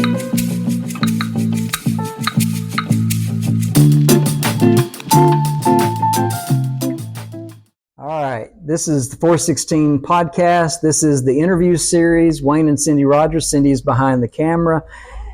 All right, this is the 416 podcast. This is the interview series. Wayne and Cindy Rogers. Cindy is behind the camera.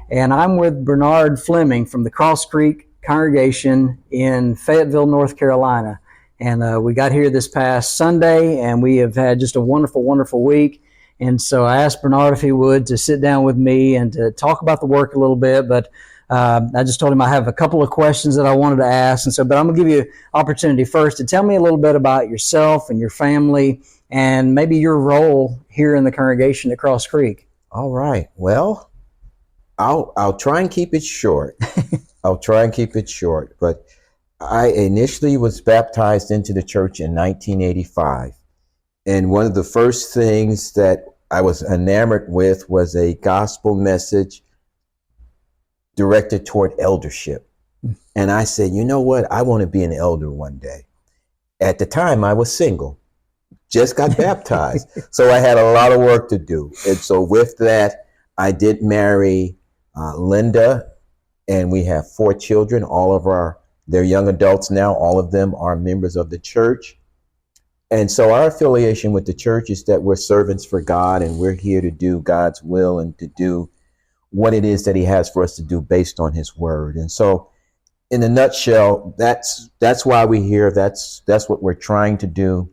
And I'm with Bernard Fleming from the Cross Creek congregation in Fayetteville, North Carolina. And we got here this past Sunday, and we have had just a wonderful, wonderful week. And so I asked Bernard if he would to sit down with me and to talk about the work a little bit. But I just told him I have a couple of questions that I wanted to ask. And so, but I'm going to give you an opportunity first to tell me a little bit about yourself and your family and maybe your role here in the congregation at Cross Creek. All right. Well, I'll try and keep it short. But I initially was baptized into the church in 1985. And one of the first things that I was enamored with was a gospel message directed toward eldership. And I said, you know what? I want to be an elder one day. At the time, I was single, just got baptized. So I had a lot of work to do. And so with that, I did marry Linda, and we have 4 children. They're young adults now. All of them are members of the church. And so our affiliation with the church is that we're servants for God, and we're here to do God's will and to do what it is that he has for us to do based on his word. And so in a nutshell, that's why we're here. That's what we're trying to do.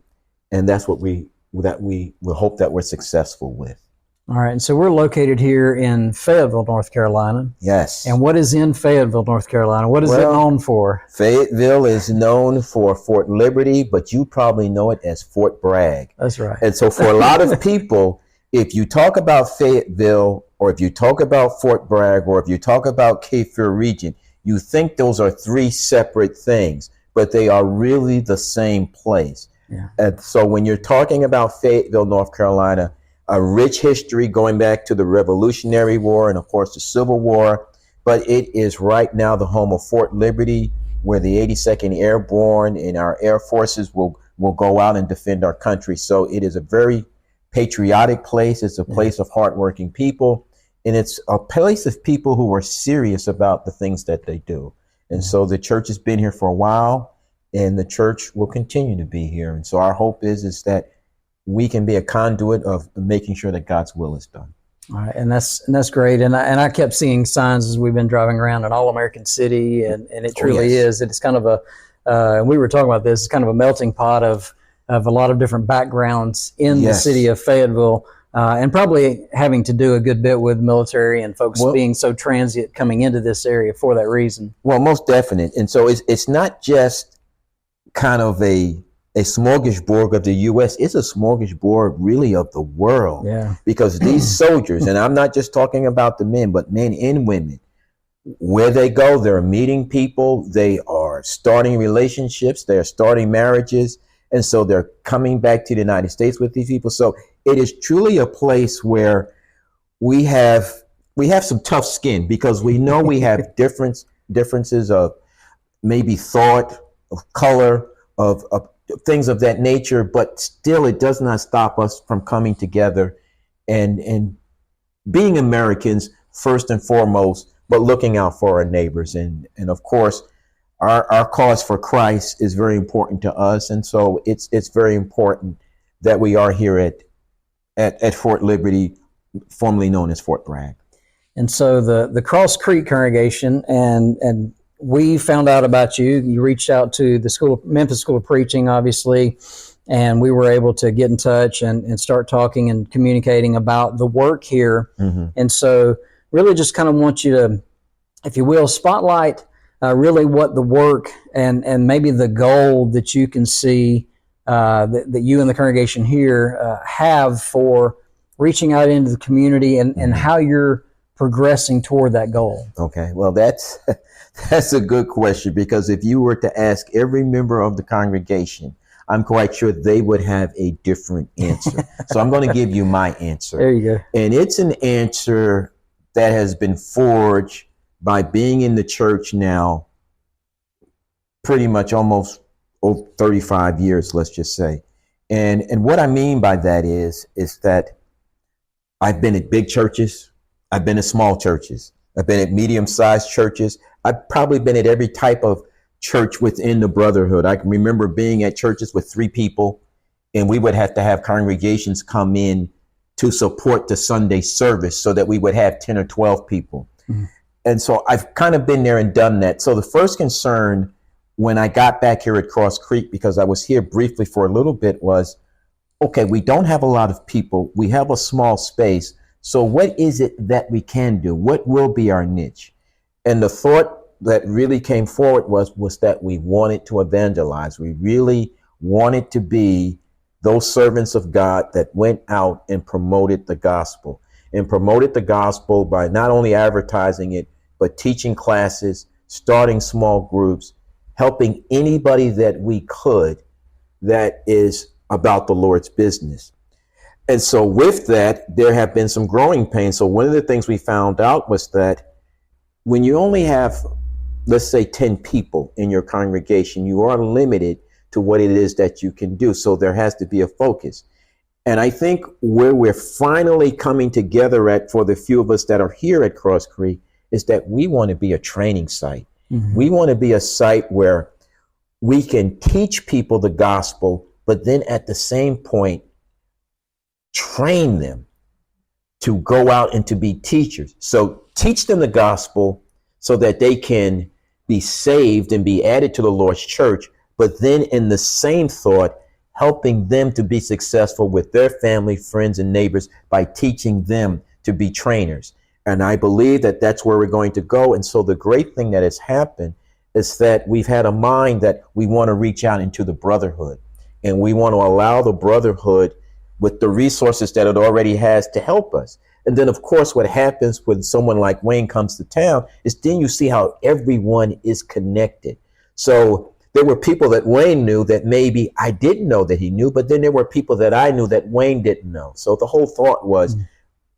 And that's what we will hope that we're successful with. All right. And so we're located here in Fayetteville, North Carolina. Yes. And what is in Fayetteville, North Carolina? What is it known for? Fayetteville is known for Fort Liberty, but you probably know it as Fort Bragg. That's right. And so for a lot of people, if you talk about Fayetteville, or if you talk about Fort Bragg, or if you talk about Cape Fear region, you think those are 3 separate things, but they are really the same place. Yeah. And so when you're talking about Fayetteville, North Carolina, a rich history going back to the Revolutionary War and, of course, the Civil War. But it is right now the home of Fort Liberty, where the 82nd Airborne and our Air Forces will go out and defend our country. So it is a very patriotic place. It's a place of hardworking people. And it's a place of people who are serious about the things that they do. And so the church has been here for a while, and the church will continue to be here. And so our hope is that we can be a conduit of making sure that God's will is done. All right, and that's great. And I kept seeing signs as we've been driving around in All-American City, and it truly is. It's kind of and we were talking about this, it's kind of a melting pot of a lot of different backgrounds in the city of Fayetteville, and probably having to do a good bit with military and folks being so transient coming into this area for that reason. Well, most definite. And so it's not just kind of a smorgasbord of the U.S., it's a smorgasbord really of the world. Yeah. Because these soldiers, and I'm not just talking about the men, but men and women, where they go, they're meeting people, they are starting relationships, they're starting marriages, and so they're coming back to the United States with these people. So it is truly a place where we have some tough skin, because we know we have differences of maybe thought, of color, of things of that nature, but still it does not stop us from coming together and being Americans first and foremost, but looking out for our neighbors. And of course, our cause for Christ is very important to us. And so it's very important that we are here at Fort Liberty, formerly known as Fort Bragg. And so the Cross Creek congregation, and we found out about you. You reached out to the Memphis School of Preaching, obviously, and we were able to get in touch and start talking and communicating about the work here. Mm-hmm. And so really just kind of want you to, if you will, spotlight really what the work and maybe the goal that you can see that you and the congregation here have for reaching out into the community and how you're progressing toward that goal. Okay, well, that's a good question, because if you were to ask every member of the congregation, I'm quite sure they would have a different answer. So I'm going to give you my answer. There you go. And it's an answer that has been forged by being in the church now pretty much almost 35 years, let's just say. And what I mean by that is that I've been at big churches, I've been at small churches. I've been at medium-sized churches. I've probably been at every type of church within the brotherhood. I can remember being at churches with 3 people, and we would have to have congregations come in to support the Sunday service so that we would have 10 or 12 people. Mm-hmm. And so I've kind of been there and done that. So the first concern when I got back here at Cross Creek, because I was here briefly for a little bit, was, okay, we don't have a lot of people. We have a small space. So what is it that we can do? What will be our niche? And the thought that really came forward was that we wanted to evangelize. We really wanted to be those servants of God that went out and promoted the gospel, and promoted the gospel by not only advertising it, but teaching classes, starting small groups, helping anybody that we could that is about the Lord's business. And so with that, there have been some growing pains. So one of the things we found out was that when you only have, let's say, 10 people in your congregation, you are limited to what it is that you can do. So there has to be a focus. And I think where we're finally coming together at, for the few of us that are here at Cross Creek, is that we want to be a training site. Mm-hmm. We want to be a site where we can teach people the gospel, but then at the same point, train them to go out and to be teachers. So teach them the gospel so that they can be saved and be added to the Lord's church, but then in the same thought, helping them to be successful with their family, friends, and neighbors by teaching them to be trainers. And I believe that that's where we're going to go. And so the great thing that has happened is that we've had a mind that we want to reach out into the brotherhood, and we want to allow the brotherhood with the resources that it already has to help us. And then, of course, what happens when someone like Wayne comes to town is then you see how everyone is connected. So there were people that Wayne knew that maybe I didn't know that he knew, but then there were people that I knew that Wayne didn't know. So the whole thought was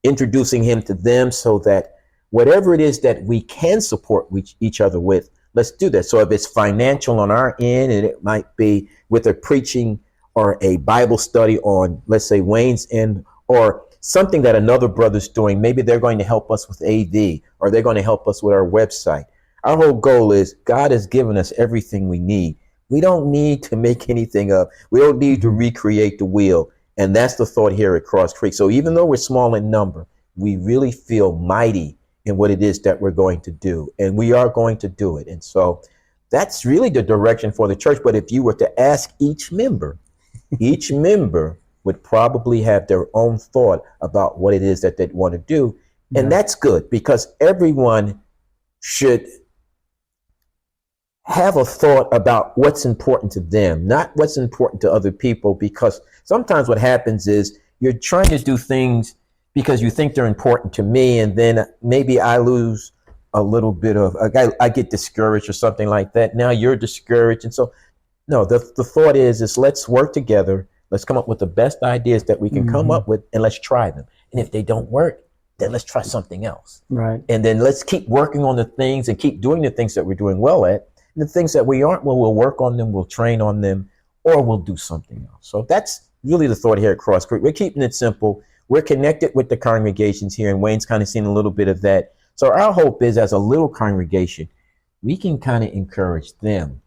introducing him to them so that whatever it is that we can support each other with, let's do that. So if it's financial on our end, and it might be with a preaching or a Bible study on, let's say, Wayne's end, or something that another brother's doing, maybe they're going to help us with AV, or they're going to help us with our website. Our whole goal is God has given us everything we need. We don't need to make anything up. We don't need to recreate the wheel. And that's the thought here at Cross Creek. So even though we're small in number, we really feel mighty in what it is that we're going to do. And we are going to do it. And so that's really the direction for the church. But if you were to ask each member would probably have their own thought about what it is that they'd want to do. And yeah, that's good, because everyone should have a thought about what's important to them, not what's important to other people, because sometimes what happens is you're trying to do things because you think they're important to me, and then maybe I lose a little bit of, I get discouraged or something like that. Now you're discouraged. And so, no, the thought is let's work together. Let's come up with the best ideas that we can come up with, and let's try them. And if they don't work, then let's try something else. Right. And then let's keep working on the things and keep doing the things that we're doing well at. And the things that we aren't, well, we'll work on them, we'll train on them, or we'll do something else. So that's really the thought here at Cross Creek. We're keeping it simple. We're connected with the congregations here, and Wayne's kind of seen a little bit of that. So our hope is, as a little congregation, we can kind of encourage them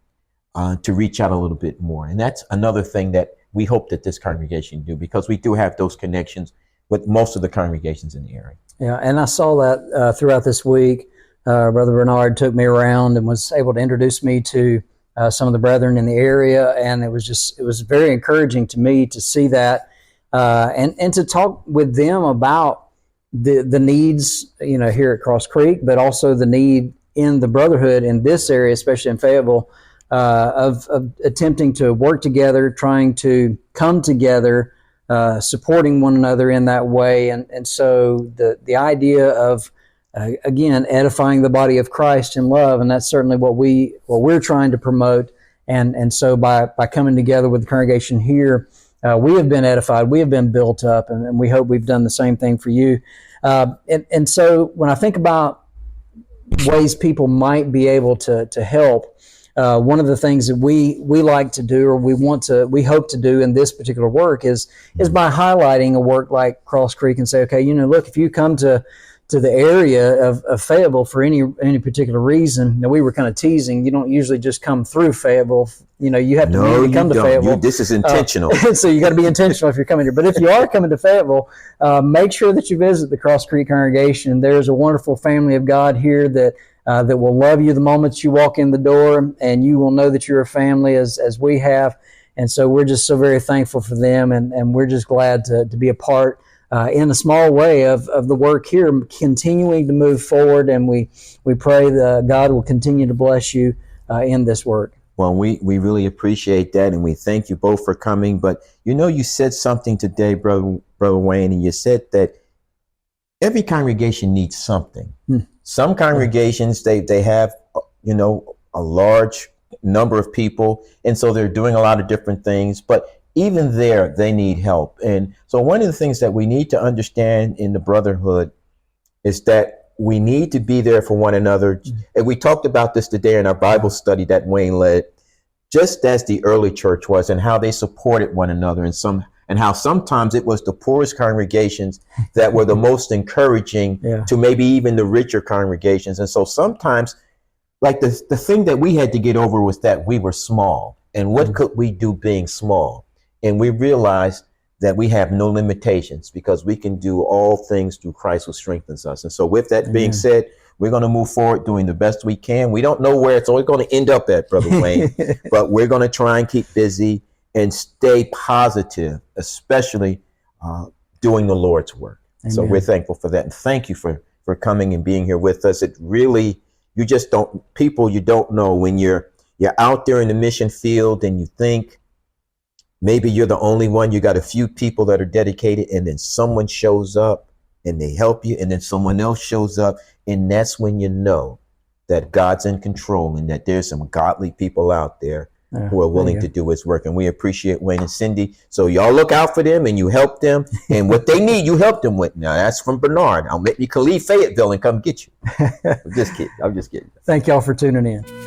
to reach out a little bit more. And that's another thing that we hope that this congregation do, because we do have those connections with most of the congregations in the area. Yeah, and I saw that throughout this week. Brother Bernard took me around and was able to introduce me to some of the brethren in the area, and it was very encouraging to me to see that and to talk with them about the needs, here at Cross Creek, but also the need in the brotherhood in this area, especially in Fayetteville, of attempting to work together, trying to come together, supporting one another in that way. And so the idea of, again, edifying the body of Christ in love, and that's certainly what we're trying to promote. And so by coming together with the congregation here, we have been edified, we have been built up, and we hope we've done the same thing for you. And so when I think about ways people might be able to help, one of the things that we like to do, or we hope to do in this particular work is by highlighting a work like Cross Creek and say, okay, look, if you come to to the area of Fayetteville for any particular reason. Now, we were kind of teasing. You don't usually just come through Fayetteville. You have to really come to Fayetteville. This is intentional. So you got to be intentional if you're coming here. But if you are coming to Fayetteville, make sure that you visit the Cross Creek congregation. There's a wonderful family of God here that will love you the moment you walk in the door, and you will know that you're a family as we have. And so we're just so very thankful for them, and we're just glad to be a part in a small way of the work here, continuing to move forward. And we pray that God will continue to bless you in this work. Well, we really appreciate that, and we thank you both for coming. But you said something today, Brother Wayne, and you said that every congregation needs something. Some congregations, they have, a large number of people, and so they're doing a lot of different things, but even there, they need help. And so one of the things that we need to understand in the brotherhood is that we need to be there for one another. And we talked about this today in our Bible study that Wayne led, just as the early church was, and how they supported one another, and how sometimes it was the poorest congregations that were the most encouraging to maybe even the richer congregations. And so sometimes, like the thing that we had to get over was that we were small. And what could we do being small? And we realized that we have no limitations, because we can do all things through Christ who strengthens us. And so with that being said, we're going to move forward doing the best we can. We don't know where it's always going to end up at, Brother Wayne, but we're going to try and keep busy and stay positive, especially doing the Lord's work. Amen. So we're thankful for that. And thank you for coming and being here with us. It really, you don't know when you're out there in the mission field and you think maybe you're the only one, you got a few people that are dedicated, and then someone shows up and they help you, and then someone else shows up. And that's when you know that God's in control and that there's some godly people out there who are willing to do his work. And we appreciate Wayne and Cindy. So y'all look out for them and you help them. And what they need, you help them with. Now, that's from Bernard. I'll make me leave Fayetteville and come get you. I'm just kidding. Thank y'all for tuning in.